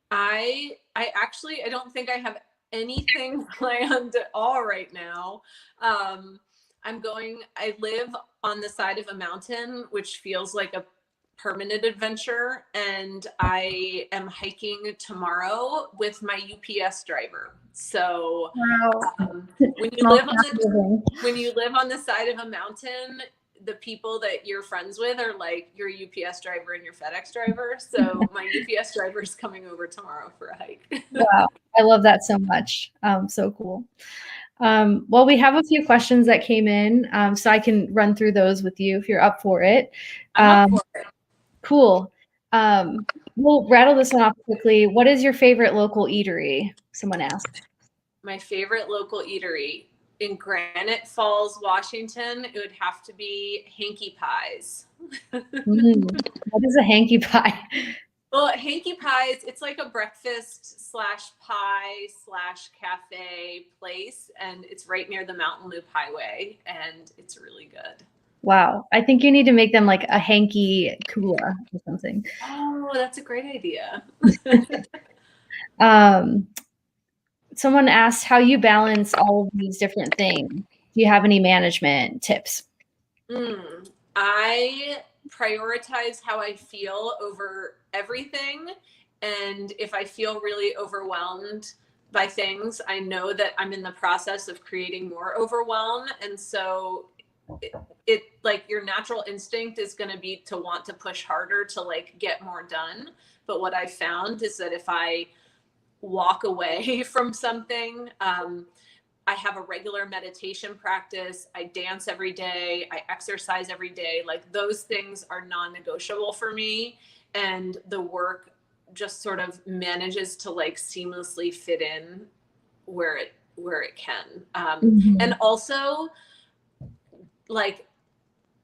I actually I don't think I have anything planned at all right now. I live on the side of a mountain, which feels like a permanent adventure, and I am hiking tomorrow with my UPS driver. So Wow. when you live on the side of a mountain, the people that you're friends with are like your UPS driver and your FedEx driver. So my UPS driver is coming over tomorrow for a hike. Wow. I love that so much. So cool. Well, we have a few questions that came in, so I can run through those with you if you're up for it. I'm up for it. Cool. We'll rattle this one off quickly. What is your favorite local eatery? Someone asked. My favorite local eatery in Granite Falls, Washington, it would have to be Hanky Pies. What is a hanky pie? Well, Hanky Pies, it's like a breakfast / pie / cafe place, and it's right near the Mountain Loop Highway, and it's really good. Wow. I think you need to make them like a hanky Kula or something. Oh, that's a great idea. Someone asked how you balance all of these different things. Do you have any management tips? I prioritize how I feel over everything. And if I feel really overwhelmed by things, I know that I'm in the process of creating more overwhelm. And so it like your natural instinct is going to be to want to push harder to like get more done. But what I found is that if I walk away from something, I have a regular meditation practice. I dance every day. I exercise every day. Like those things are non-negotiable for me. And the work just sort of manages to like seamlessly fit in where it can. And also like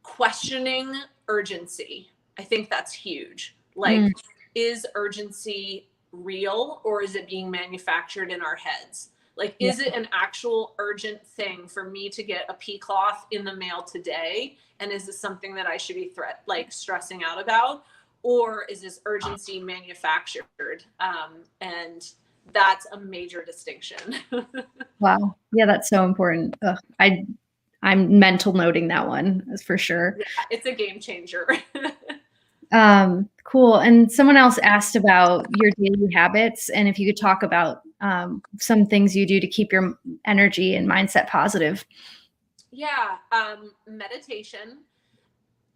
questioning urgency. I think that's huge. Like, is urgency real or is it being manufactured in our heads? Like, is it an actual urgent thing for me to get a pea cloth in the mail today? And is this something that I should be stressing out about? Or is this urgency manufactured? And that's a major distinction. Wow. Yeah, that's so important. I'm mental noting that one for sure. Yeah, it's a game changer. Cool. And someone else asked about your daily habits and if you could talk about some things you do to keep your energy and mindset positive. Yeah. Meditation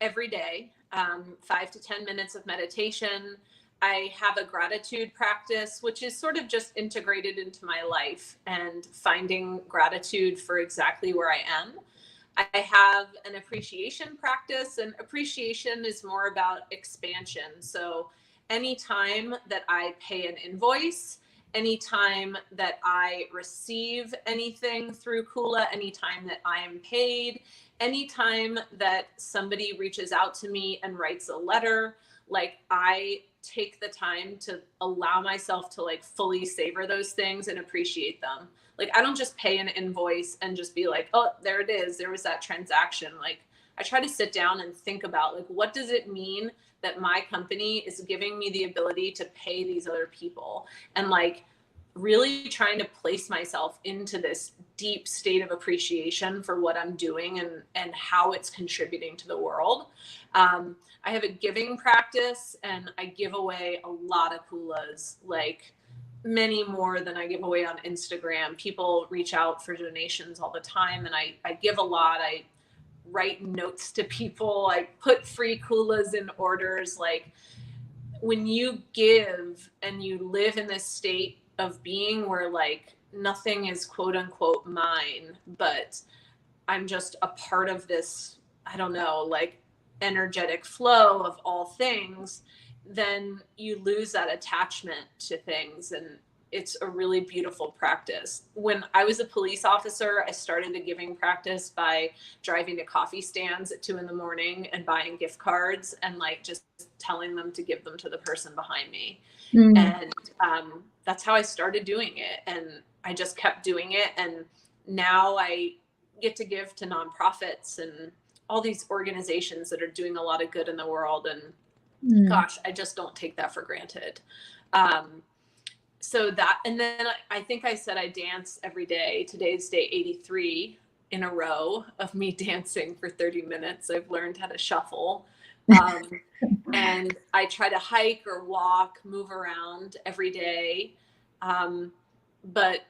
every day, 5 to 10 minutes of meditation. I have a gratitude practice, which is sort of just integrated into my life and finding gratitude for exactly where I am. I have an appreciation practice, and appreciation is more about expansion. So anytime that I pay an invoice, anytime that I receive anything through Kula, anytime that I am paid, anytime that somebody reaches out to me and writes a letter, like I take the time to allow myself to like fully savor those things and appreciate them. Like I don't just pay an invoice and just be like, oh, there it is. There was that transaction. Like I try to sit down and think about like, what does it mean that my company is giving me the ability to pay these other people? And like really trying to place myself into this deep state of appreciation for what I'm doing and how it's contributing to the world. I have a giving practice and I give away a lot of Kulas, like many more than I give away on Instagram. People reach out for donations all the time and I give a lot. I write notes to people. I put free Kulas in orders. Like when you give and you live in this state of being where like nothing is quote unquote mine, but I'm just a part of this, I don't know, like energetic flow of all things, then you lose that attachment to things. And it's a really beautiful practice. When I was a police officer, I started the giving practice by driving to coffee stands at 2 a.m. and buying gift cards and like just telling them to give them to the person behind me. And that's how I started doing it. And I just kept doing it. And now I get to give to nonprofits and all these organizations that are doing a lot of good in the world. And gosh, I just don't take that for granted. So that, and then I think I said I dance every day. Today's day 83 in a row of me dancing for 30 minutes. I've learned how to shuffle. And I try to hike or walk, move around every day. But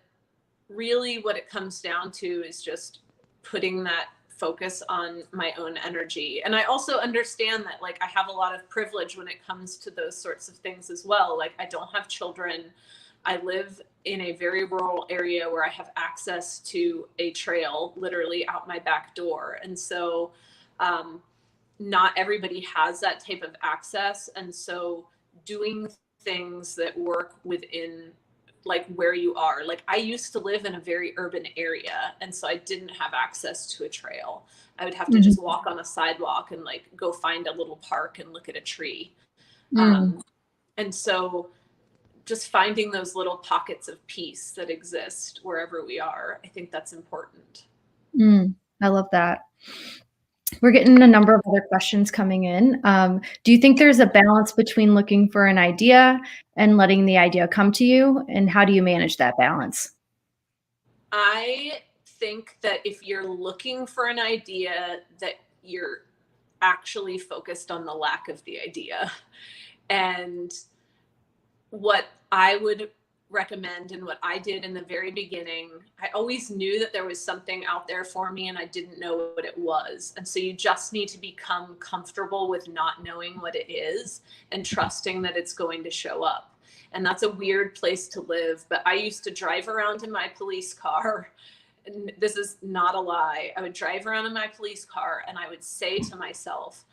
really what it comes down to is just putting that focus on my own energy. And I also understand that like I have a lot of privilege when it comes to those sorts of things as well. Like I don't have children. I live in a very rural area where I have access to a trail literally out my back door. And so not everybody has that type of access. And so doing things that work within like where you are. Like I used to live in a very urban area. And so I didn't have access to a trail. I would have to just walk on a sidewalk and like go find a little park and look at a tree. And so just finding those little pockets of peace that exist wherever we are, I think that's important. I love that. We're getting a number of other questions coming in. Do you think there's a balance between looking for an idea and letting the idea come to you? And how do you manage that balance? I think that if you're looking for an idea, that you're actually focused on the lack of the idea. And what I would recommend and what I did in the very beginning, I always knew that there was something out there for me and I didn't know what it was. And so you just need to become comfortable with not knowing what it is and trusting that it's going to show up. And that's a weird place to live. But I used to drive around in my police car. And this is not a lie. I would drive around in my police car and I would say to myself,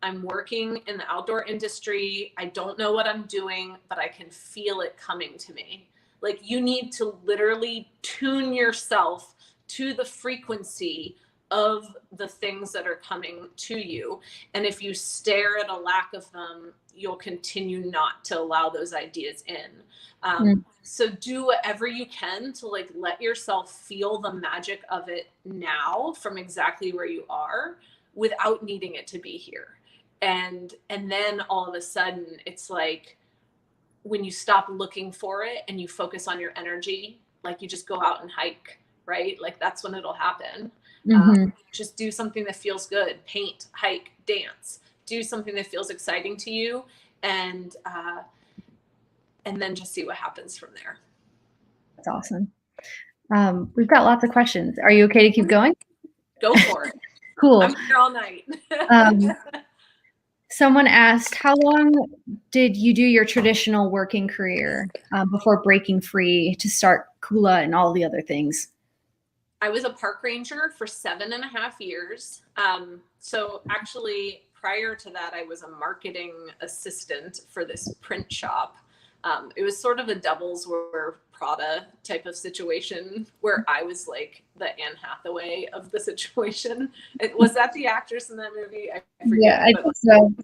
I'm working in the outdoor industry. I don't know what I'm doing, but I can feel it coming to me. Like you need to literally tune yourself to the frequency of the things that are coming to you. And if you stare at a lack of them, you'll continue not to allow those ideas in. So do whatever you can to like let yourself feel the magic of it now from exactly where you are without needing it to be here. And then all of a sudden it's like when you stop looking for it and you focus on your energy, like you just go out and hike, right? Like that's when it'll happen. Just do something that feels good, paint, hike, dance, do something that feels exciting to you. And then just see what happens from there. That's awesome. We've got lots of questions. Are you okay to keep going? Go for it. Cool. I'm here all night. Someone asked, how long did you do your traditional working career before breaking free to start Kula and all the other things? I was a park ranger for 7.5 years. So actually, prior to that, I was a marketing assistant for this print shop. It was sort of a Devils Wear Prada type of situation where I was like the Anne Hathaway of the situation. Was that the actress in that movie? I forget. Yeah, I think so.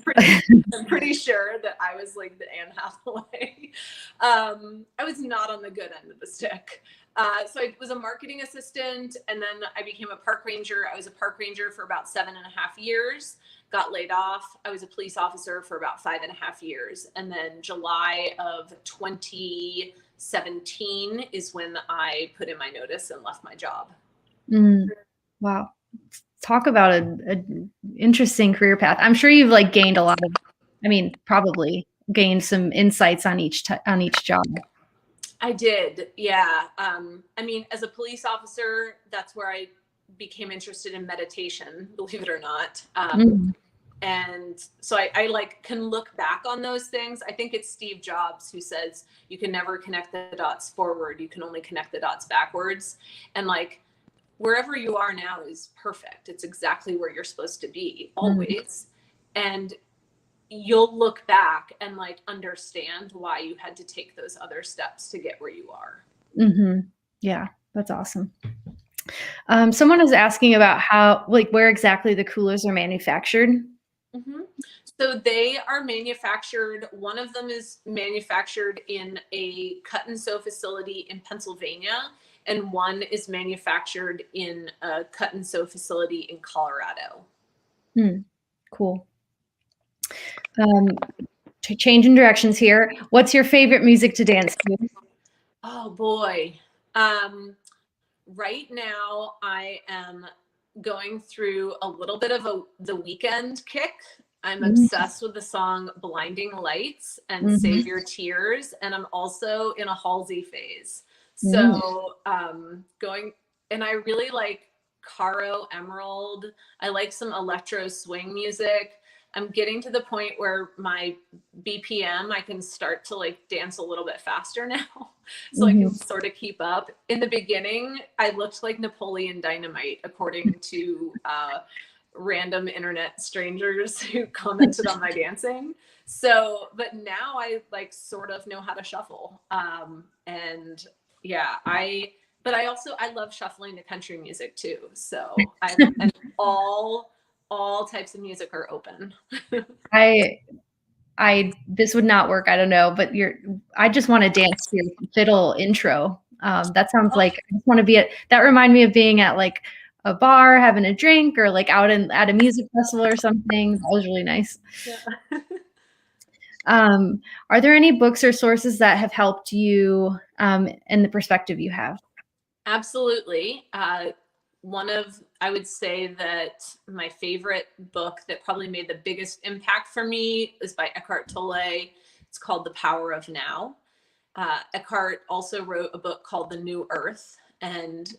I'm pretty sure that I was like the Anne Hathaway. I was not on the good end of the stick. So I was a marketing assistant and then I became a park ranger. I was a park ranger for about 7.5 years, got laid off. I was a police officer for about 5.5 years. And then July of 2017 is when I put in my notice and left my job. Wow. Talk about an interesting career path. I'm sure you've like gained a lot of, probably gained some insights on each job. I did. Yeah. As a police officer, that's where I became interested in meditation, believe it or not. And so I like can look back on those things. I think it's Steve Jobs who says you can never connect the dots forward. You can only connect the dots backwards. And like wherever you are now is perfect. It's exactly where you're supposed to be always. And you'll look back and like understand why you had to take those other steps to get where you are. Yeah, that's awesome. Someone is asking about where exactly the coolers are manufactured. So they are manufactured. One of them is manufactured in a cut and sew facility in Pennsylvania, and one is manufactured in a cut and sew facility in Colorado. Cool. Changing directions here. What's your favorite music to dance to? Oh boy. Right now I am going through a little bit of the weekend kick. I'm obsessed with the song Blinding Lights and Save Your Tears. And I'm also in a Halsey phase. So and I really like Caro Emerald. I like some electro swing music. I'm getting to the point where my BPM, I can start to like dance a little bit faster now. So I can sort of keep up. In the beginning, I looked like Napoleon Dynamite, according to random internet strangers who commented on my dancing. So, but now I like sort of know how to shuffle. And yeah, I love shuffling to country music too. So and all types of music are open. This would not work. I don't know, but I just want to dance to your fiddle intro. That sounds like I just want to be that remind me of being at like a bar, having a drink, or like out at a music festival or something. That was really nice. Yeah. Are there any books or sources that have helped you in the perspective you have? Absolutely. I would say that my favorite book that probably made the biggest impact for me is by Eckhart Tolle. It's called The Power of Now. Eckhart also wrote a book called The New Earth, and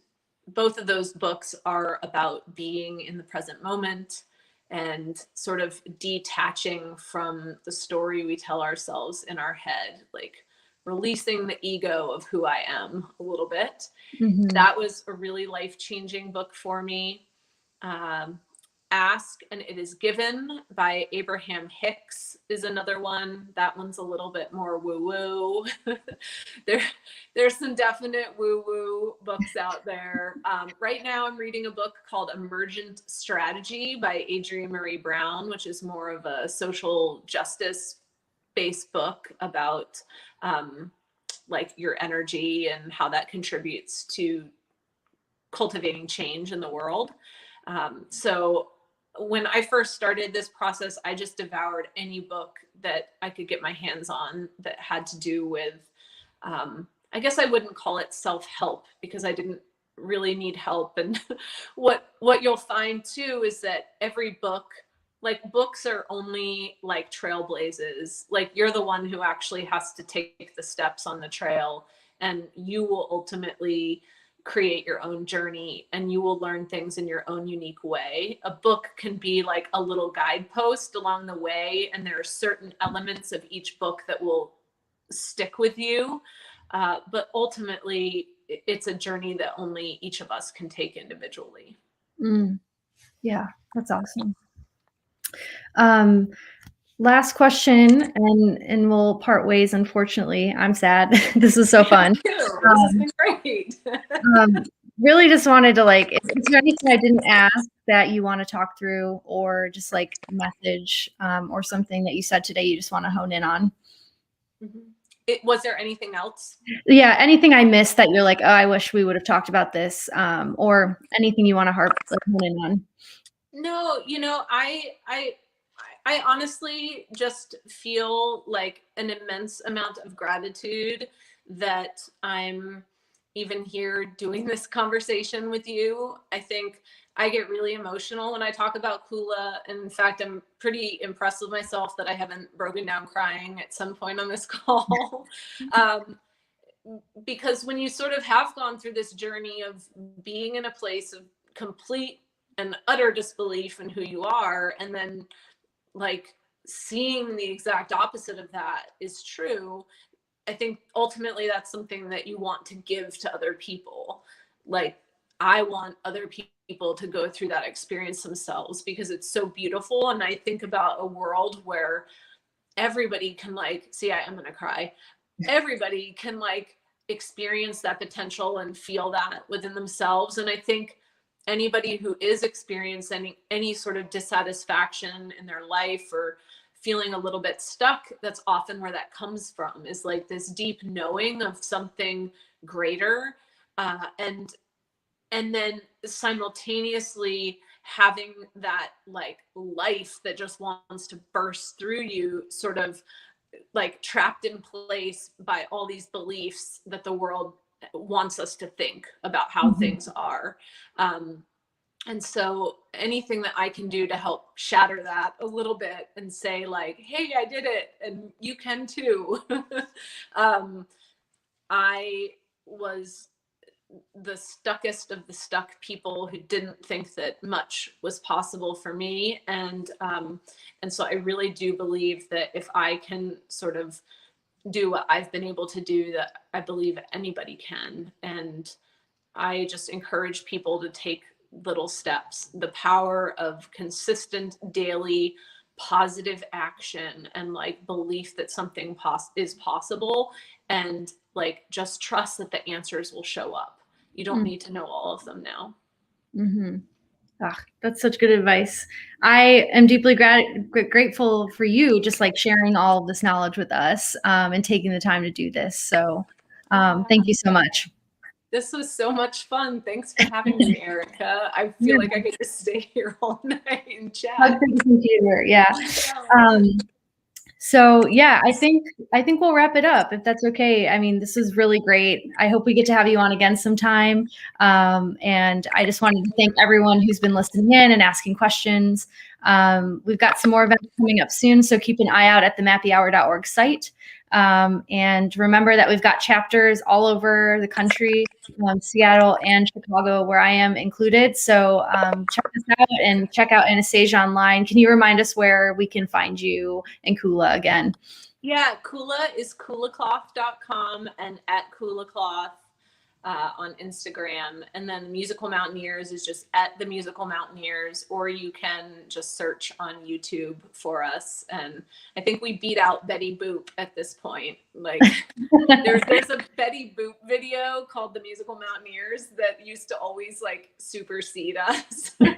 both of those books are about being in the present moment and sort of detaching from the story we tell ourselves in our head, like releasing the ego of who I am a little bit. That was a really life-changing book for me. Ask and It Is Given by Abraham Hicks is another one. That one's a little bit more woo-woo. There's some definite woo-woo books out there. Right now I'm reading a book called Emergent Strategy by Adrienne Marie Brown, which is more of a social justice based book about like your energy and how that contributes to cultivating change in the world. So when I first started this process, I just devoured any book that I could get my hands on that had to do with, I guess I wouldn't call it self-help because I didn't really need help. And what you'll find too is that every book, like books are only like trailblazers. Like you're the one who actually has to take the steps on the trail, and you will ultimately create your own journey and you will learn things in your own unique way. A book can be like a little guidepost along the way, and there are certain elements of each book that will stick with you. But ultimately, it's a journey that only each of us can take individually. Yeah, that's awesome. Last question, and we'll part ways, unfortunately. I'm sad. This was so fun. This has been great. Really just wanted to like, is there anything I didn't ask that you want to talk through, or just like a message or something that you said today you just want to hone in on? Was there anything else? Yeah, anything I missed that you're like, oh, I wish we would have talked about this, or anything you want to hone in on? No, I honestly just feel like an immense amount of gratitude that I'm even here doing this conversation with you. I think I get really emotional when I talk about Kula. And in fact, I'm pretty impressed with myself that I haven't broken down crying at some point on this call. Because when you sort of have gone through this journey of being in a place of complete and utter disbelief in who you are, and then like seeing the exact opposite of that is true, I think ultimately that's something that you want to give to other people. Like I want other people people to go through that experience themselves, because it's so beautiful. And I think about a world where everybody can like, see, I'm going to cry. Everybody can like experience that potential and feel that within themselves. And I think anybody who is experiencing any sort of dissatisfaction in their life or feeling a little bit stuck, that's often where that comes from, is like this deep knowing of something greater. And then simultaneously having that like life that just wants to burst through you, sort of like trapped in place by all these beliefs that the world wants us to think about how things are. And so anything that I can do to help shatter that a little bit and say like, hey, I did it and you can too. I was the stuckest of the stuck people who didn't think that much was possible for me. And so I really do believe that if I can sort of do what I've been able to do, that I believe anybody can. And I just encourage people to take little steps. The power of consistent daily positive action and like belief that something is possible, and like just trust that the answers will show up. You don't need to know all of them now. That's such good advice. I am deeply grateful for you just like sharing all of this knowledge with us, and taking the time to do this. So thank you so much. This was so much fun. Thanks for having me, Erica. I feel like I could just stay here all night and chat. Yeah. So yeah, I think we'll wrap it up if that's okay. I mean, this is really great. I hope we get to have you on again sometime. And I just wanted to thank everyone who's been listening in and asking questions. We've got some more events coming up soon, so keep an eye out at the mappyhour.org site. And remember that we've got chapters all over the country, Seattle and Chicago, where I am included. So check us out and check out Anastasia online. Can you remind us where we can find you and Kula again? Yeah, Kula is kulacloth.com and at Kula Cloth on Instagram. And then the Musical Mountaineers is just at the Musical Mountaineers, or you can just search on YouTube for us. And I think we beat out Betty Boop at this point. Like there's a Betty Boop video called The Musical Mountaineers that used to always like supersede us. But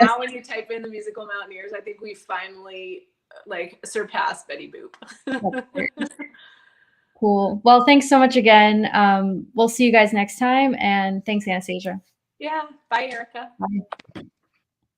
now when you type in The Musical Mountaineers, I think we finally like surpassed Betty Boop. Cool. Well, thanks so much again. We'll see you guys next time. And thanks, Anastasia. Yeah. Bye, Erica. Bye.